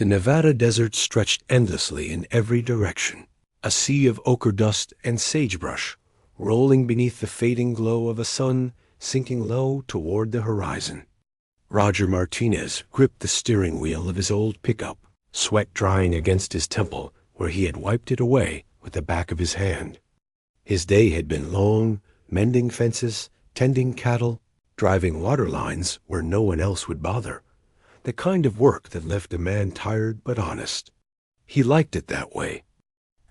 The Nevada desert stretched endlessly in every direction, a sea of ochre dust and sagebrush, rolling beneath the fading glow of a sun sinking low toward the horizon. Roger Martinez gripped the steering wheel of his old pickup, sweat drying against his temple where he had wiped it away with the back of his hand. His day had been long, mending fences, tending cattle, driving water lines where no one else would bother. The kind of work that left a man tired but honest. He liked it that way.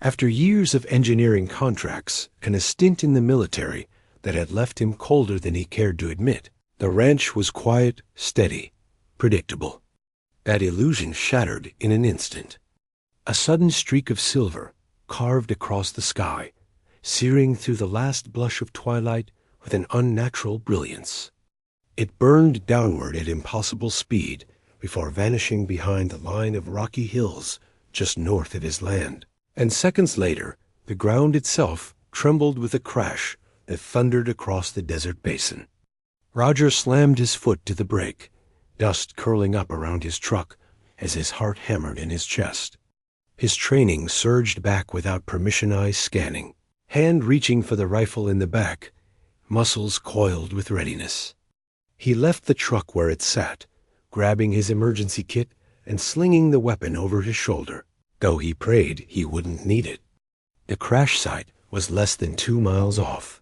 After years of engineering contracts and a stint in the military that had left him colder than he cared to admit, the ranch was quiet, steady, predictable. That illusion shattered in an instant. A sudden streak of silver carved across the sky, searing through the last blush of twilight with an unnatural brilliance. It burned downward at impossible speed before vanishing behind the line of rocky hills just north of his land. And seconds later, the ground itself trembled with a crash that thundered across the desert basin. Roger slammed his foot to the brake, dust curling up around his truck as his heart hammered in his chest. His training surged back without permission-eye scanning, hand reaching for the rifle in the back, muscles coiled with readiness. He left the truck where it sat, grabbing his emergency kit and slinging the weapon over his shoulder, though he prayed he wouldn't need it. The crash site was less than 2 miles off.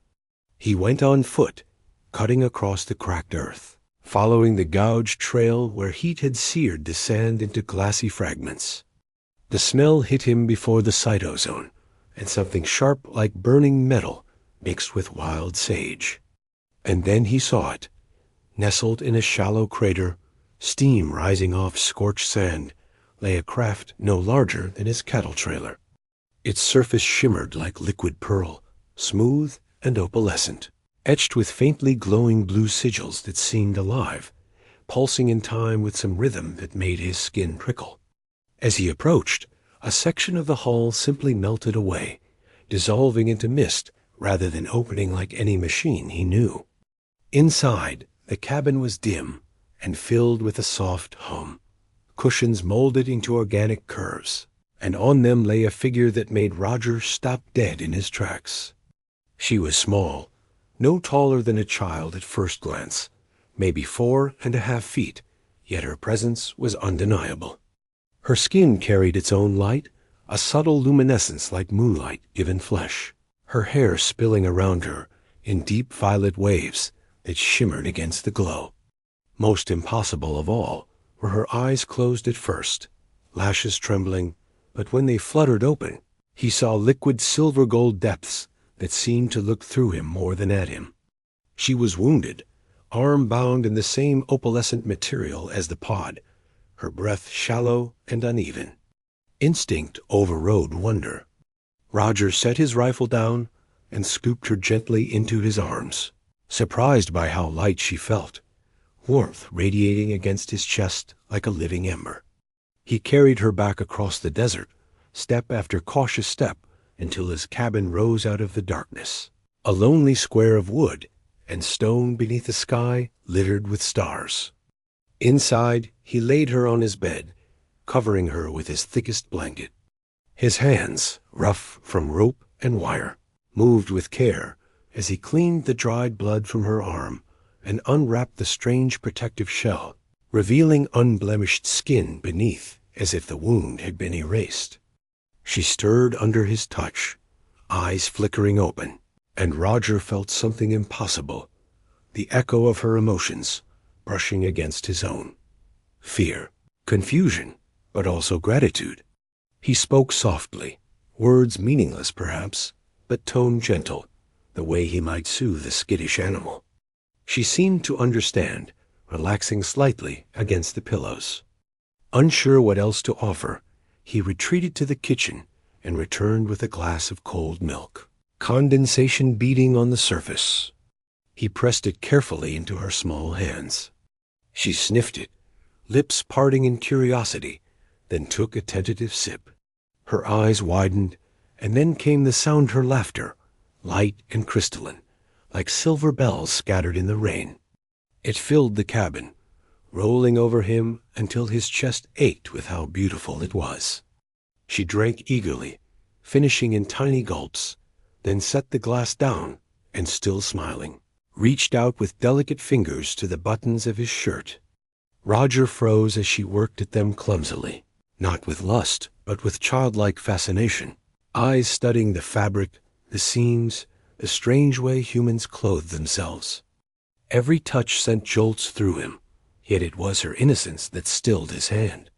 He went on foot, cutting across the cracked earth, following the gouged trail where heat had seared the sand into glassy fragments. The smell hit him before the cytozone, and something sharp like burning metal mixed with wild sage. And then he saw it. Nestled in a shallow crater, steam rising off scorched sand, lay a craft no larger than his cattle trailer. Its surface shimmered like liquid pearl, smooth and opalescent, etched with faintly glowing blue sigils that seemed alive, pulsing in time with some rhythm that made his skin prickle. As he approached, a section of the hull simply melted away, dissolving into mist rather than opening like any machine he knew. Inside, the cabin was dim and filled with a soft hum, cushions molded into organic curves, and on them lay a figure that made Roger stop dead in his tracks. She was small, no taller than a child at first glance, maybe 4.5 feet, yet her presence was undeniable. Her skin carried its own light, a subtle luminescence like moonlight given flesh, her hair spilling around her in deep violet waves that shimmered against the glow. Most impossible of all were her eyes closed at first, lashes trembling, but when they fluttered open, he saw liquid silver-gold depths that seemed to look through him more than at him. She was wounded, arm bound in the same opalescent material as the pod, her breath shallow and uneven. Instinct overrode wonder. Roger set his rifle down and scooped her gently into his arms, surprised by how light she felt, warmth radiating against his chest like a living ember. He carried her back across the desert, step after cautious step, until his cabin rose out of the darkness, a lonely square of wood and stone beneath a sky littered with stars. Inside, he laid her on his bed, covering her with his thickest blanket. His hands, rough from rope and wire, moved with care as he cleaned the dried blood from her arm and unwrapped the strange protective shell, revealing unblemished skin beneath as if the wound had been erased. She stirred under his touch, eyes flickering open, and Roger felt something impossible, the echo of her emotions brushing against his own. Fear, confusion, but also gratitude. He spoke softly, words meaningless perhaps, but tone gentle, the way he might soothe a skittish animal. She seemed to understand, relaxing slightly against the pillows. Unsure what else to offer, he retreated to the kitchen and returned with a glass of cold milk, condensation beading on the surface. He pressed it carefully into her small hands. She sniffed it, lips parting in curiosity, then took a tentative sip. Her eyes widened, and then came the sound of her laughter, light and crystalline, like silver bells scattered in the rain. It filled the cabin, rolling over him until his chest ached with how beautiful it was. She drank eagerly, finishing in tiny gulps, then set the glass down and, still smiling, reached out with delicate fingers to the buttons of his shirt. Roger froze as she worked at them clumsily, not with lust, but with childlike fascination, eyes studying the fabric, the seams, the strange way humans clothe themselves. Every touch sent jolts through him, yet it was her innocence that stilled his hand.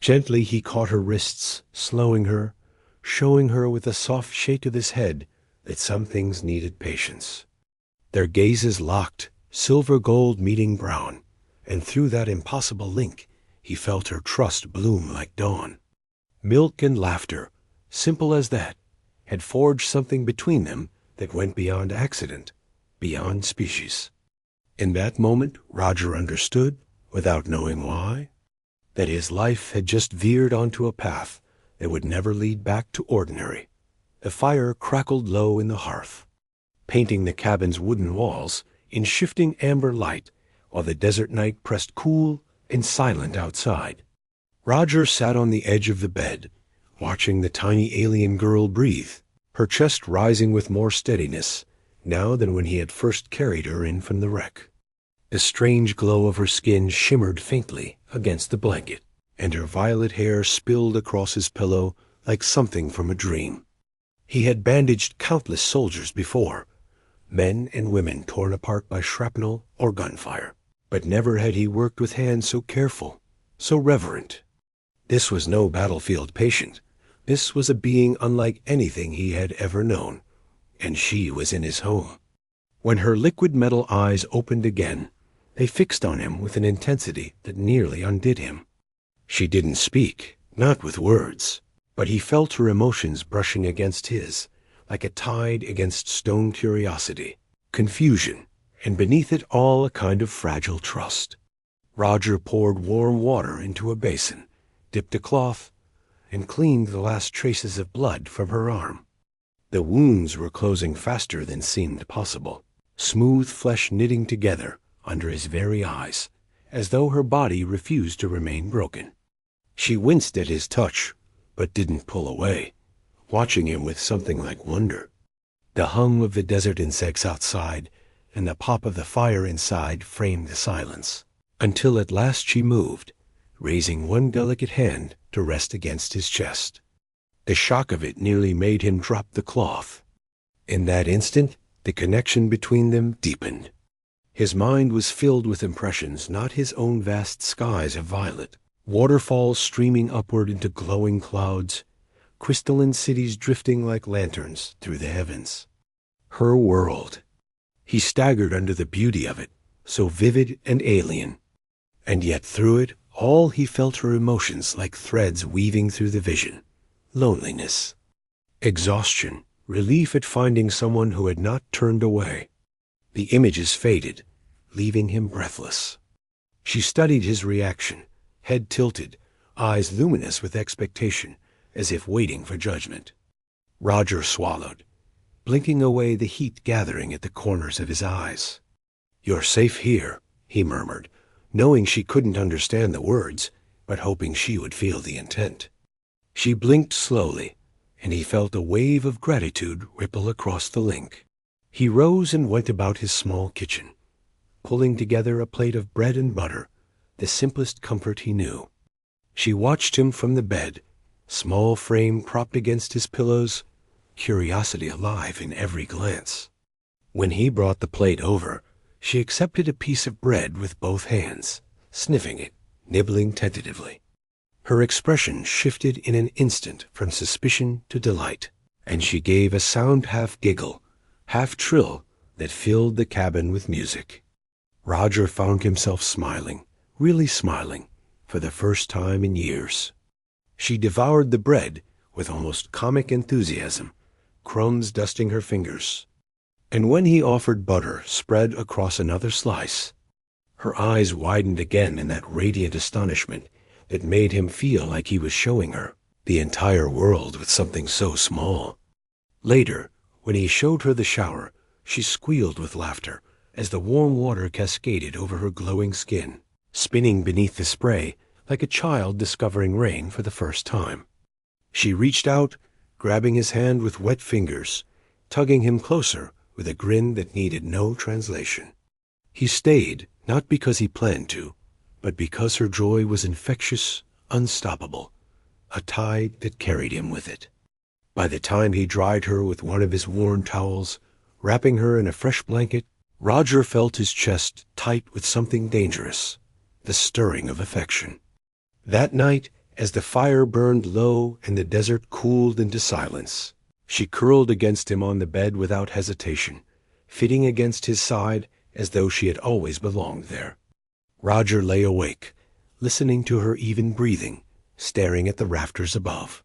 Gently he caught her wrists, slowing her, showing her with a soft shake of his head that some things needed patience. Their gazes locked, silver gold meeting brown, and through that impossible link he felt her trust bloom like dawn. Milk and laughter, simple as that, had forged something between them that went beyond accident, beyond species. In that moment, Roger understood, without knowing why, that his life had just veered onto a path that would never lead back to ordinary. The fire crackled low in the hearth, painting the cabin's wooden walls in shifting amber light, while the desert night pressed cool and silent outside. Roger sat on the edge of the bed, watching the tiny alien girl breathe, her chest rising with more steadiness now than when he had first carried her in from the wreck. The strange glow of her skin shimmered faintly against the blanket, and her violet hair spilled across his pillow like something from a dream. He had bandaged countless soldiers before, men and women torn apart by shrapnel or gunfire, but never had he worked with hands so careful, so reverent. This was no battlefield patient. This was a being unlike anything he had ever known, and she was in his home. When her liquid metal eyes opened again, they fixed on him with an intensity that nearly undid him. She didn't speak, not with words, but he felt her emotions brushing against his, like a tide against stone curiosity, confusion, and beneath it all a kind of fragile trust. Roger poured warm water into a basin, dipped a cloth, and cleaned the last traces of blood from her arm. The wounds were closing faster than seemed possible, smooth flesh knitting together under his very eyes, as though her body refused to remain broken. She winced at his touch, but didn't pull away, watching him with something like wonder. The hum of the desert insects outside and the pop of the fire inside framed the silence, until at last she moved, raising one delicate hand to rest against his chest. The shock of it nearly made him drop the cloth. In that instant, the connection between them deepened. His mind was filled with impressions, not his own vast skies of violet, waterfalls streaming upward into glowing clouds, crystalline cities drifting like lanterns through the heavens. Her world. He staggered under the beauty of it, so vivid and alien. And yet through it all he felt her emotions like threads weaving through the vision. Loneliness, exhaustion, relief at finding someone who had not turned away. The images faded, leaving him breathless. She studied his reaction, head tilted, eyes luminous with expectation, as if waiting for judgment. Roger swallowed, blinking away the heat gathering at the corners of his eyes. "You're safe here," he murmured, knowing she couldn't understand the words, but hoping she would feel the intent. She blinked slowly, and he felt a wave of gratitude ripple across the link. He rose and went about his small kitchen, pulling together a plate of bread and butter, the simplest comfort he knew. She watched him from the bed, small frame propped against his pillows, curiosity alive in every glance. When he brought the plate over, she accepted a piece of bread with both hands, sniffing it, nibbling tentatively. Her expression shifted in an instant from suspicion to delight, and she gave a sound half-giggle, half-trill that filled the cabin with music. Roger found himself smiling, really smiling, for the first time in years. She devoured the bread with almost comic enthusiasm, crumbs dusting her fingers. And when he offered butter spread across another slice, her eyes widened again in that radiant astonishment that made him feel like he was showing her the entire world with something so small. Later, when he showed her the shower, she squealed with laughter as the warm water cascaded over her glowing skin, spinning beneath the spray like a child discovering rain for the first time. She reached out, grabbing his hand with wet fingers, tugging him closer with a grin that needed no translation. He stayed, not because he planned to, but because her joy was infectious, unstoppable, a tide that carried him with it. By the time he dried her with one of his worn towels, wrapping her in a fresh blanket, Roger felt his chest tight with something dangerous, the stirring of affection. That night, as the fire burned low and the desert cooled into silence, she curled against him on the bed without hesitation, fitting against his side as though she had always belonged there. Roger lay awake, listening to her even breathing, staring at the rafters above.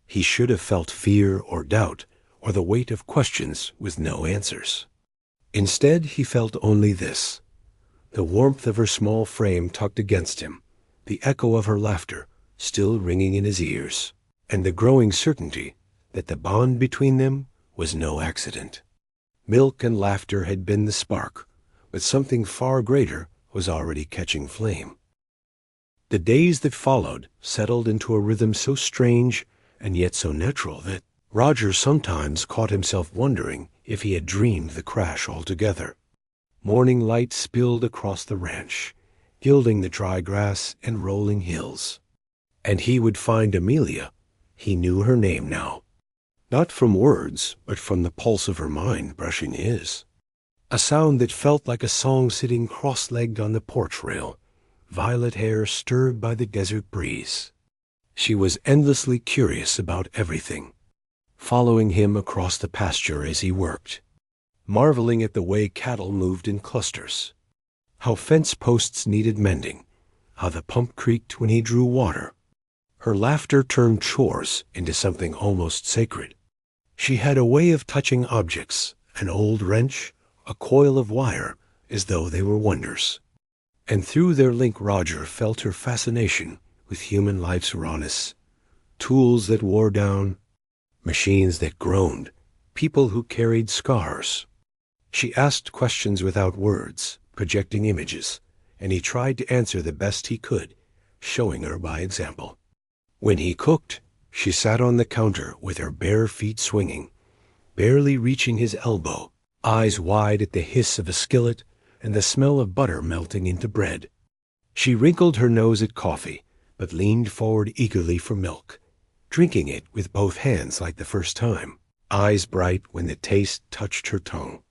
He should have felt fear or doubt, or the weight of questions with no answers. Instead, he felt only this: the warmth of her small frame tucked against him, the echo of her laughter still ringing in his ears, and the growing certainty that the bond between them was no accident. Milk and laughter had been the spark, but something far greater was already catching flame. The days that followed settled into a rhythm so strange and yet so natural that Roger sometimes caught himself wondering if he had dreamed the crash altogether. Morning light spilled across the ranch, gilding the dry grass and rolling hills. And he would find Amelia. He knew her name now. Not from words, but from the pulse of her mind brushing his. A sound that felt like a song sitting cross-legged on the porch rail, violet hair stirred by the desert breeze. She was endlessly curious about everything, following him across the pasture as he worked, marveling at the way cattle moved in clusters, how fence posts needed mending, how the pump creaked when he drew water. Her laughter turned chores into something almost sacred. She had a way of touching objects, an old wrench, a coil of wire, as though they were wonders. And through their link Roger felt her fascination with human life's rawness. Tools that wore down, machines that groaned, people who carried scars. She asked questions without words, projecting images, and he tried to answer the best he could, showing her by example. When he cooked, she sat on the counter with her bare feet swinging, barely reaching his elbow, eyes wide at the hiss of a skillet and the smell of butter melting into bread. She wrinkled her nose at coffee, but leaned forward eagerly for milk, drinking it with both hands like the first time, eyes bright when the taste touched her tongue.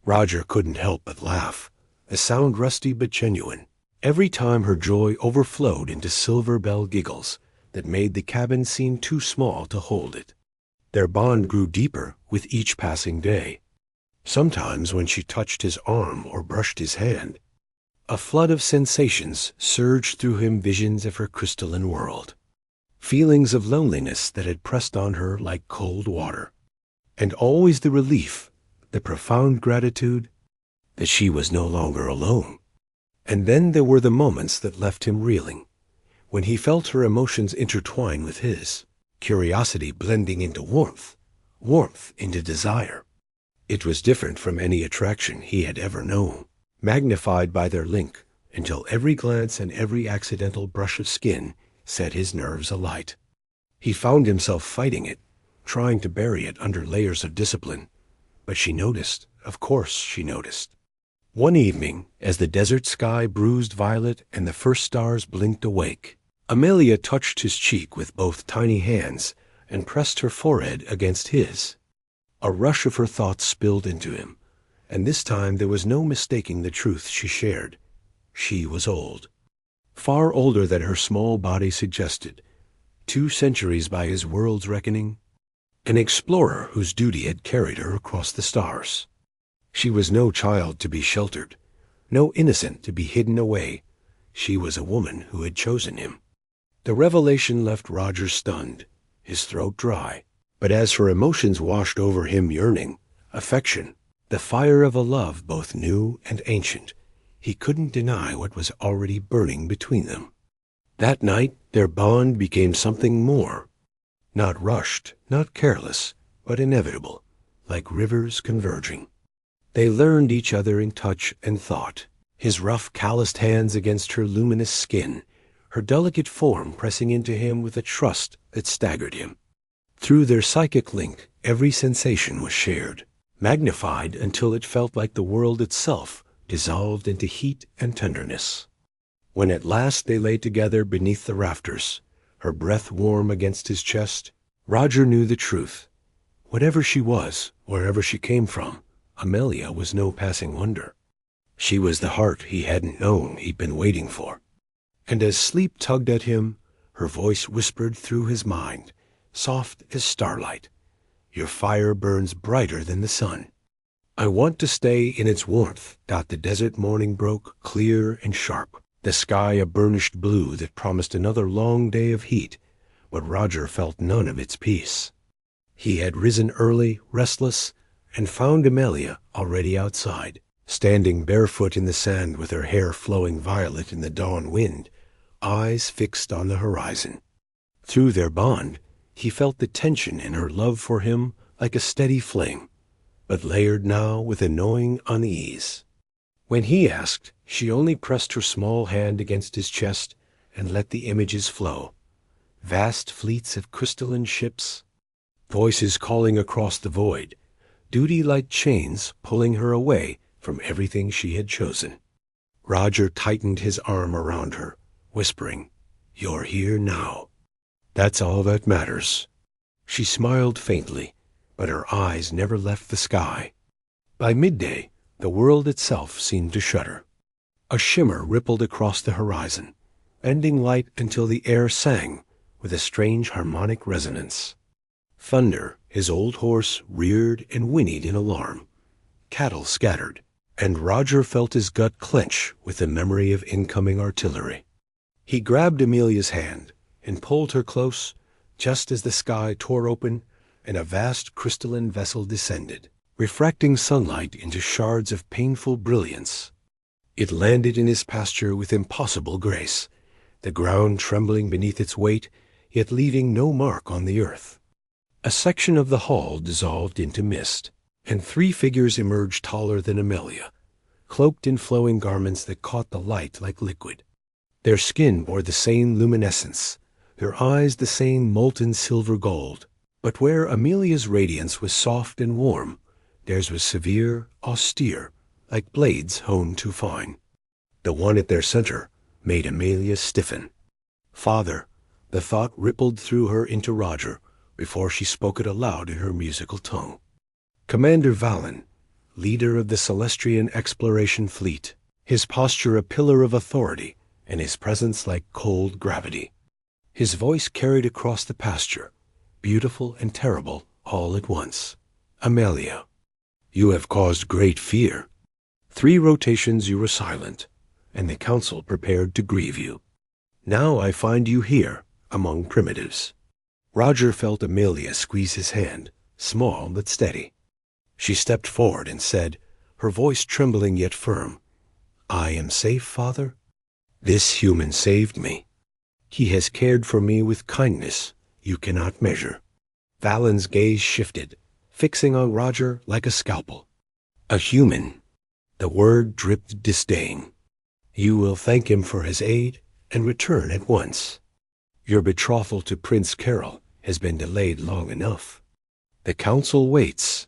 Roger couldn't help but laugh, a sound rusty but genuine, every time her joy overflowed into silver bell giggles that made the cabin seem too small to hold it. Their bond grew deeper with each passing day. Sometimes when she touched his arm or brushed his hand, a flood of sensations surged through him, visions of her crystalline world, feelings of loneliness that had pressed on her like cold water, and always the relief, the profound gratitude that she was no longer alone. And then there were the moments that left him reeling, when he felt her emotions intertwine with his, curiosity blending into warmth, warmth into desire. It was different from any attraction he had ever known, magnified by their link until every glance and every accidental brush of skin set his nerves alight. He found himself fighting it, trying to bury it under layers of discipline, but she noticed, of course she noticed. One evening, as the desert sky bruised violet and the first stars blinked awake, Amelia touched his cheek with both tiny hands and pressed her forehead against his. A rush of her thoughts spilled into him, and this time there was no mistaking the truth she shared. She was old, far older than her small body suggested, 2 centuries by his world's reckoning, an explorer whose duty had carried her across the stars. She was no child to be sheltered, no innocent to be hidden away. She was a woman who had chosen him. The revelation left Roger stunned, his throat dry. But as her emotions washed over him, yearning, affection, the fire of a love both new and ancient, he couldn't deny what was already burning between them. That night their bond became something more, not rushed, not careless, but inevitable, like rivers converging. They learned each other in touch and thought, his rough, calloused hands against her luminous skin, her delicate form pressing into him with a trust that staggered him. Through their psychic link, every sensation was shared, magnified until it felt like the world itself dissolved into heat and tenderness. When at last they lay together beneath the rafters, her breath warm against his chest, Roger knew the truth. Whatever she was, wherever she came from, Amelia was no passing wonder. She was the heart he hadn't known he'd been waiting for. And as sleep tugged at him, her voice whispered through his mind, soft as starlight, "Your fire burns brighter than the sun." I want to stay in its warmth. The desert morning broke, clear and sharp, the sky a burnished blue that promised another long day of heat, but Roger felt none of its peace. He had risen early, restless, and found Amelia already outside, standing barefoot in the sand with her hair flowing violet in the dawn wind, eyes fixed on the horizon. Through their bond, he felt the tension in her love for him like a steady flame, but layered now with a knowing unease. When he asked, she only pressed her small hand against his chest and let the images flow. Vast fleets of crystalline ships, voices calling across the void, duty like chains pulling her away from everything she had chosen. Roger tightened his arm around her, whispering, "You're here now. That's all that matters." She smiled faintly, but her eyes never left the sky. By midday, the world itself seemed to shudder. A shimmer rippled across the horizon, bending light until the air sang with a strange harmonic resonance. Thunder, his old horse, reared and whinnied in alarm. Cattle scattered, and Roger felt his gut clench with the memory of incoming artillery. He grabbed Amelia's hand and pulled her close, just as the sky tore open and a vast crystalline vessel descended, refracting sunlight into shards of painful brilliance. It landed in his pasture with impossible grace, the ground trembling beneath its weight, yet leaving no mark on the earth. A section of the hall dissolved into mist, and 3 figures emerged taller than Amelia, cloaked in flowing garments that caught the light like liquid. Their skin bore the same luminescence, their eyes the same molten silver gold, but where Amelia's radiance was soft and warm, theirs was severe, austere, like blades honed too fine. The one at their center made Amelia stiffen. "Father," the thought rippled through her into Roger before she spoke it aloud in her musical tongue. Commander Valen, leader of the Celestrian exploration fleet, his posture a pillar of authority and his presence like cold gravity. His voice carried across the pasture, beautiful and terrible all at once. "Amelia, you have caused great fear. 3 rotations you were silent, and the council prepared to grieve you. Now I find you here, among primitives." Roger felt Amelia squeeze his hand, small but steady. She stepped forward and said, her voice trembling yet firm, "I am safe, Father? This human saved me. He has cared for me with kindness you cannot measure." Valen's gaze shifted, fixing on Roger like a scalpel. "A human." The word dripped disdain. "You will thank him for his aid and return at once. Your betrothal to Prince Carol has been delayed long enough. The council waits."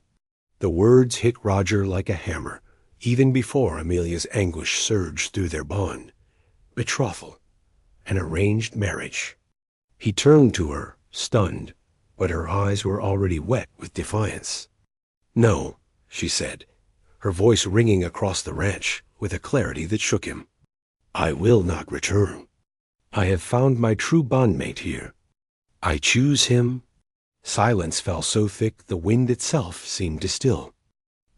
The words hit Roger like a hammer, even before Amelia's anguish surged through their bond. Betrothal. An arranged marriage. He turned to her, stunned, but her eyes were already wet with defiance. "No," she said, her voice ringing across the ranch with a clarity that shook him. "I will not return. I have found my true bondmate here. I choose him." Silence fell so thick the wind itself seemed to still.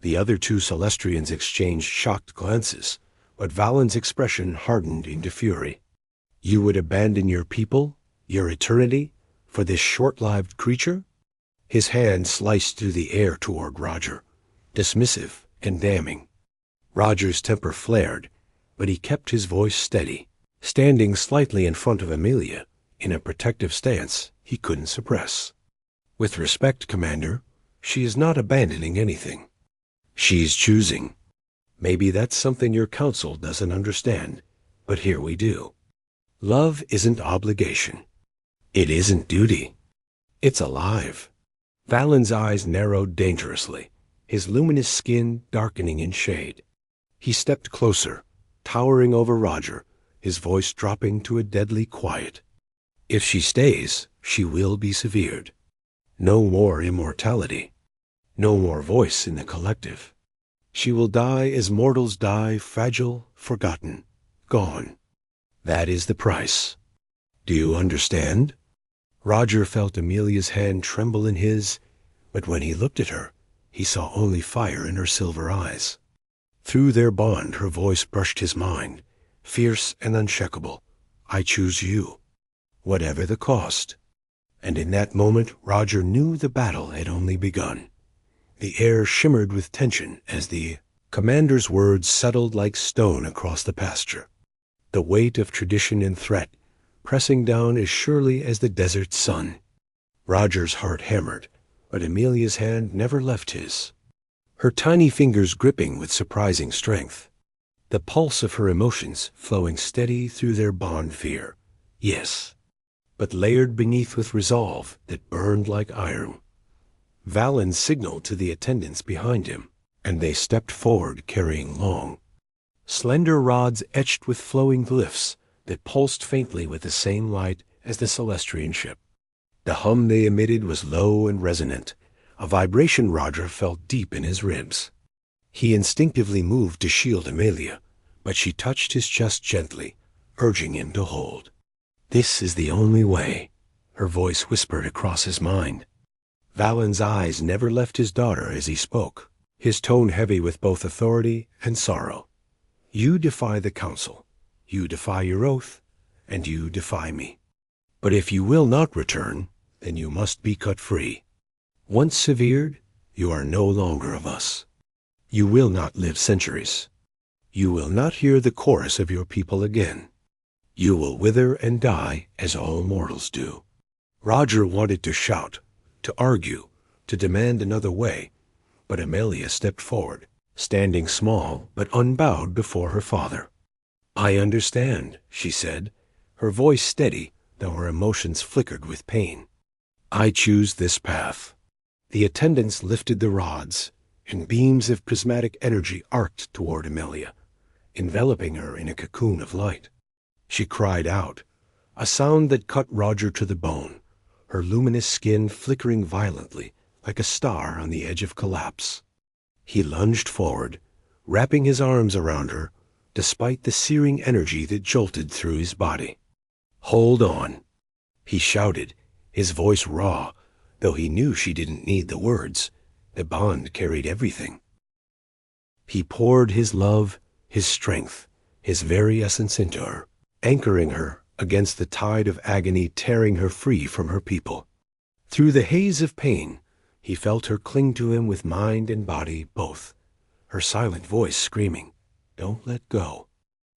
The other 2 Celestrians exchanged shocked glances, but Valen's expression hardened into fury. "You would abandon your people, your eternity, for this short-lived creature?" His hand sliced through the air toward Roger, dismissive and damning. Roger's temper flared, but he kept his voice steady, standing slightly in front of Amelia, in a protective stance he couldn't suppress. "With respect, Commander, she is not abandoning anything. She's choosing." Maybe that's something your council doesn't understand, but here we do. Love isn't obligation. It isn't duty. It's alive. Valen's eyes narrowed dangerously, his luminous skin darkening in shade. He stepped closer, towering over Roger, his voice dropping to a deadly quiet. If she stays, she will be severed. No more immortality. No more voice in the collective. She will die as mortals die, fragile, forgotten, gone. That is the price. Do you understand? Roger felt Amelia's hand tremble in his, but when he looked at her, he saw only fire in her silver eyes. Through their bond, her voice brushed his mind, fierce and unshakable. I choose you, whatever the cost. And in that moment, Roger knew the battle had only begun. The air shimmered with tension as the commander's words settled like stone across the pasture, the weight of tradition and threat pressing down as surely as the desert sun. Roger's heart hammered, but Amelia's hand never left his, her tiny fingers gripping with surprising strength, the pulse of her emotions flowing steady through their bond fear. Yes, but layered beneath with resolve that burned like iron. Valen signaled to the attendants behind him, and they stepped forward carrying long, slender rods etched with flowing glyphs that pulsed faintly with the same light as the Celestrian ship. The hum they emitted was low and resonant, a vibration Roger felt deep in his ribs. He instinctively moved to shield Amelia, but she touched his chest gently, urging him to hold. This is the only way, her voice whispered across his mind. Valen's eyes never left his daughter as he spoke, his tone heavy with both authority and sorrow. You defy the council, you defy your oath, and you defy me. But if you will not return, then you must be cut free. Once severed, you are no longer of us. You will not live centuries. You will not hear the chorus of your people again. You will wither and die as all mortals do. Roger wanted to shout, to argue, to demand another way, but Amelia stepped forward, standing small but unbowed before her father. I understand, she said, her voice steady, though her emotions flickered with pain. I choose this path. The attendants lifted the rods, and beams of prismatic energy arced toward Amelia, enveloping her in a cocoon of light. She cried out, a sound that cut Roger to the bone, her luminous skin flickering violently like a star on the edge of collapse. He lunged forward, wrapping his arms around her, despite the searing energy that jolted through his body. Hold on, he shouted, his voice raw, though he knew she didn't need the words. The bond carried everything. He poured his love, his strength, his very essence into her, anchoring her against the tide of agony tearing her free from her people. Through the haze of pain, he felt her cling to him with mind and body both, her silent voice screaming, don't let go.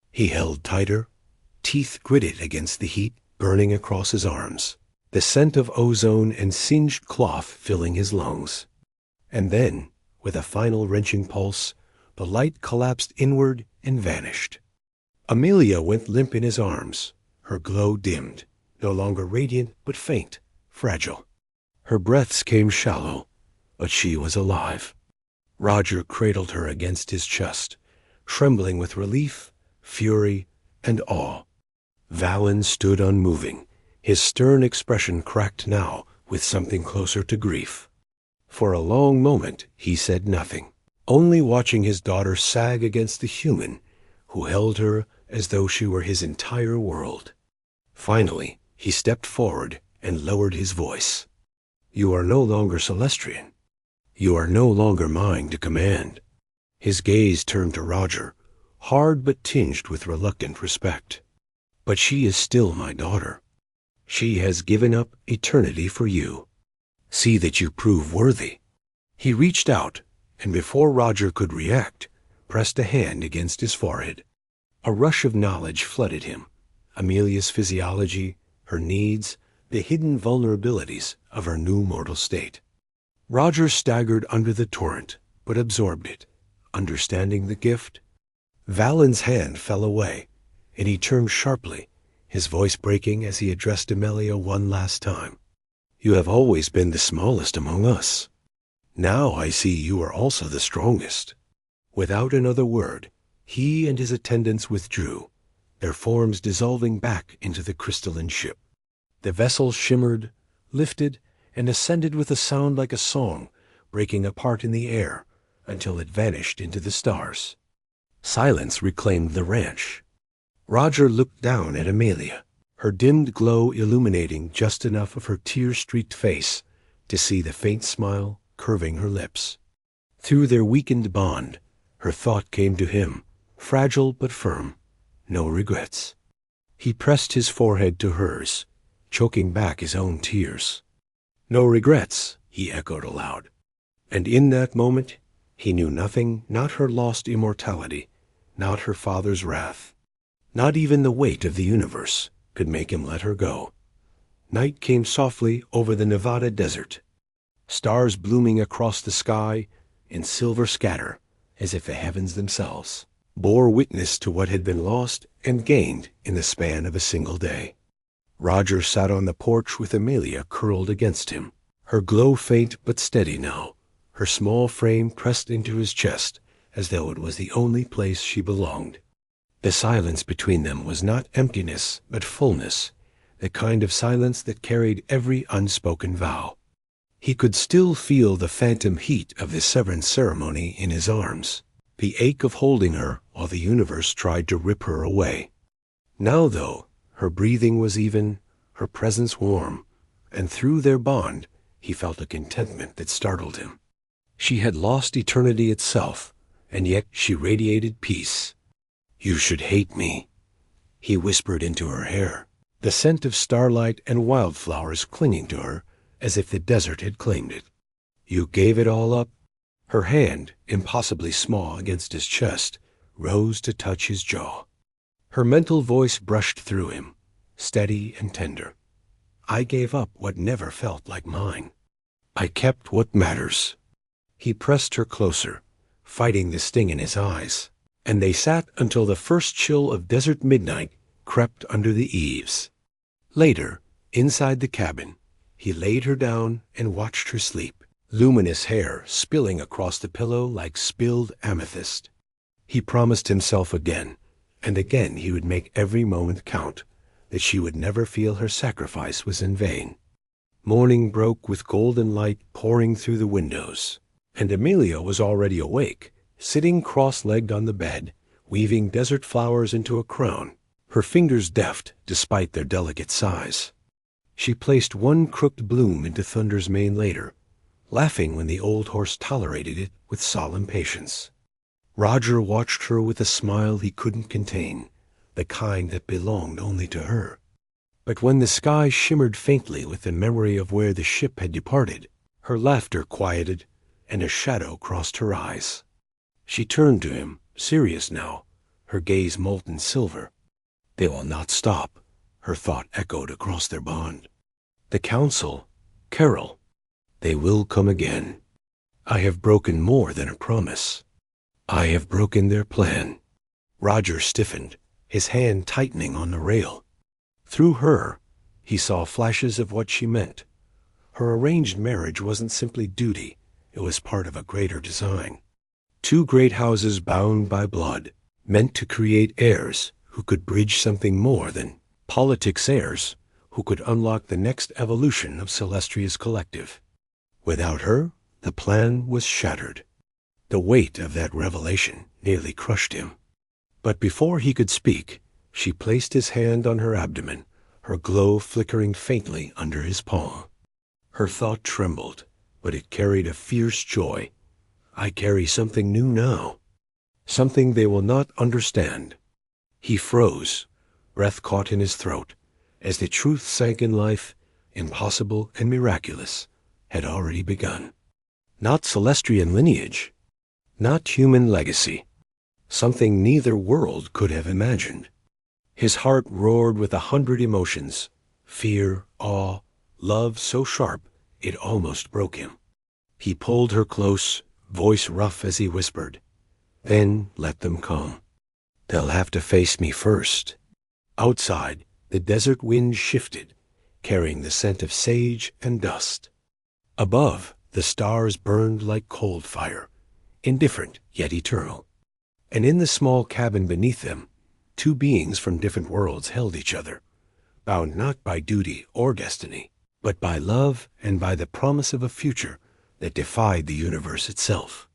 He held tighter, teeth gritted against the heat burning across his arms, the scent of ozone and singed cloth filling his lungs. And then, with a final wrenching pulse, the light collapsed inward and vanished. Amelia went limp in his arms, her glow dimmed, no longer radiant but faint, fragile. Her breaths came shallow, but she was alive. Roger cradled her against his chest, trembling with relief, fury, and awe. Valen stood unmoving, his stern expression cracked now with something closer to grief. For a long moment he said nothing, only watching his daughter sag against the human who held her as though she were his entire world. Finally, he stepped forward and lowered his voice. You are no longer Celestrian. You are no longer mine to command. His gaze turned to Roger, hard but tinged with reluctant respect. But she is still my daughter. She has given up eternity for you. See that you prove worthy. He reached out, and before Roger could react, pressed a hand against his forehead. A rush of knowledge flooded him. Amelia's physiology, her needs, the hidden vulnerabilities of her new mortal state. Roger staggered under the torrent, but absorbed it, understanding the gift? Valen's hand fell away, and he turned sharply, his voice breaking as he addressed Amelia one last time. You have always been the smallest among us. Now I see you are also the strongest. Without another word, he and his attendants withdrew, their forms dissolving back into the crystalline ship. The vessel shimmered, lifted, and ascended with a sound like a song, breaking apart in the air until it vanished into the stars. Silence reclaimed the ranch. Roger looked down at Amelia, her dimmed glow illuminating just enough of her tear-streaked face to see the faint smile curving her lips. Through their weakened bond, her thought came to him, fragile but firm, no regrets. He pressed his forehead to hers, choking back his own tears. No regrets, he echoed aloud. And in that moment, he knew nothing, not her lost immortality, not her father's wrath. Not even the weight of the universe could make him let her go. Night came softly over the Nevada desert, stars blooming across the sky in silver scatter, as if the heavens themselves bore witness to what had been lost and gained in the span of a single day. Roger sat on the porch with Amelia curled against him, her glow faint but steady now, her small frame pressed into his chest as though it was the only place she belonged. The silence between them was not emptiness but fullness, the kind of silence that carried every unspoken vow. He could still feel the phantom heat of the severance ceremony in his arms, the ache of holding her while the universe tried to rip her away. Now, though, her breathing was even, her presence warm, and through their bond he felt a contentment that startled him. She had lost eternity itself, and yet she radiated peace. You should hate me, he whispered into her hair, the scent of starlight and wildflowers clinging to her as if the desert had claimed it. You gave it all up? Her hand, impossibly small against his chest, rose to touch his jaw. Her mental voice brushed through him, steady and tender. I gave up what never felt like mine. I kept what matters. He pressed her closer, fighting the sting in his eyes, and they sat until the first chill of desert midnight crept under the eaves. Later, inside the cabin, he laid her down and watched her sleep, luminous hair spilling across the pillow like spilled amethyst. He promised himself again, and again he would make every moment count, that she would never feel her sacrifice was in vain. Morning broke with golden light pouring through the windows, and Amelia was already awake, sitting cross-legged on the bed, weaving desert flowers into a crown, her fingers deft despite their delicate size. She placed one crooked bloom into Thunder's mane later, laughing when the old horse tolerated it with solemn patience. Roger watched her with a smile he couldn't contain, the kind that belonged only to her. But when the sky shimmered faintly with the memory of where the ship had departed, her laughter quieted, and a shadow crossed her eyes. She turned to him, serious now, her gaze molten silver. They will not stop, her thought echoed across their bond. The council, Carol, they will come again. I have broken more than a promise. I have broken their plan. Roger stiffened, his hand tightening on the rail. Through her, he saw flashes of what she meant. Her arranged marriage wasn't simply duty, it was part of a greater design. Two great houses bound by blood, meant to create heirs who could bridge something more than politics, heirs who could unlock the next evolution of Celestria's collective. Without her, the plan was shattered. The weight of that revelation nearly crushed him. But before he could speak, she placed his hand on her abdomen, her glow flickering faintly under his palm. Her thought trembled, but it carried a fierce joy. I carry something new now, something they will not understand. He froze, breath caught in his throat, as the truth sank in life, impossible and miraculous, had already begun. Not Celestrian lineage, not human legacy, something neither world could have imagined. His heart roared with 100 emotions, fear, awe, love so sharp it almost broke him. He pulled her close, voice rough as he whispered, Then let them come. They'll have to face me first. Outside, the desert wind shifted, carrying the scent of sage and dust. Above, the stars burned like cold fire, indifferent yet eternal. And in the small cabin beneath them, two beings from different worlds held each other, bound not by duty or destiny, but by love and by the promise of a future that defied the universe itself.